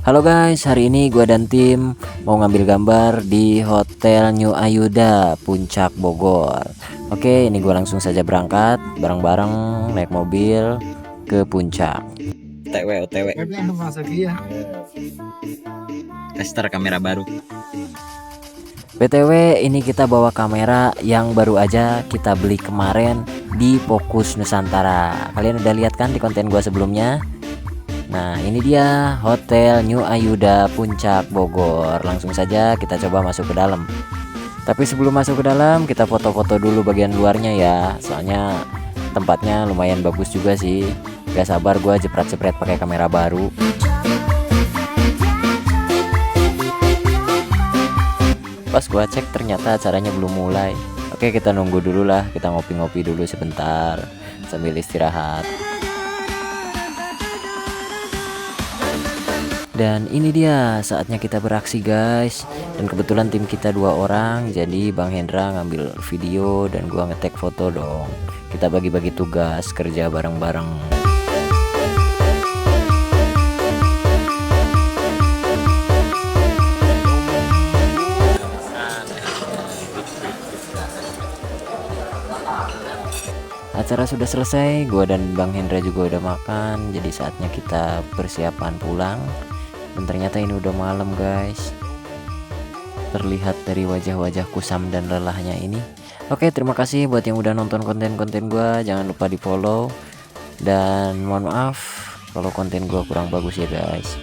Halo guys, hari ini gua dan tim mau ngambil gambar di Hotel New Ayuda, Puncak Bogor. Oke, ini gua langsung saja berangkat bareng-bareng naik mobil ke puncak. OTW, OTW. Tester kamera baru. BTW, ini kita bawa kamera yang baru aja kita beli kemarin di Fokus Nusantara. Kalian udah lihat kan di konten gua sebelumnya? Nah, ini dia Hotel New Ayuda Puncak Bogor. Langsung saja kita coba masuk ke dalam. Tapi sebelum masuk ke dalam, kita foto-foto dulu bagian luarnya ya. Soalnya tempatnya lumayan bagus juga sih. Gak sabar gua jepret-jepret pakai kamera baru. Pas gua cek ternyata acaranya belum mulai. Oke, kita nunggu dulu lah. Kita ngopi-ngopi dulu sebentar sambil istirahat. Dan ini dia saatnya kita beraksi guys. Dan kebetulan tim kita 2 orang, jadi Bang Hendra ngambil video dan gua ngetek foto dong. Kita bagi-bagi tugas kerja bareng-bareng. Acara sudah selesai, gua dan Bang Hendra juga udah makan, jadi saatnya kita persiapan pulang. Dan ternyata ini udah malam guys. Terlihat dari wajah-wajah kusam dan lelahnya ini. Oke, terima kasih buat yang udah nonton konten-konten gua. Jangan lupa di follow. Dan mohon maaf kalau konten gua kurang bagus ya guys.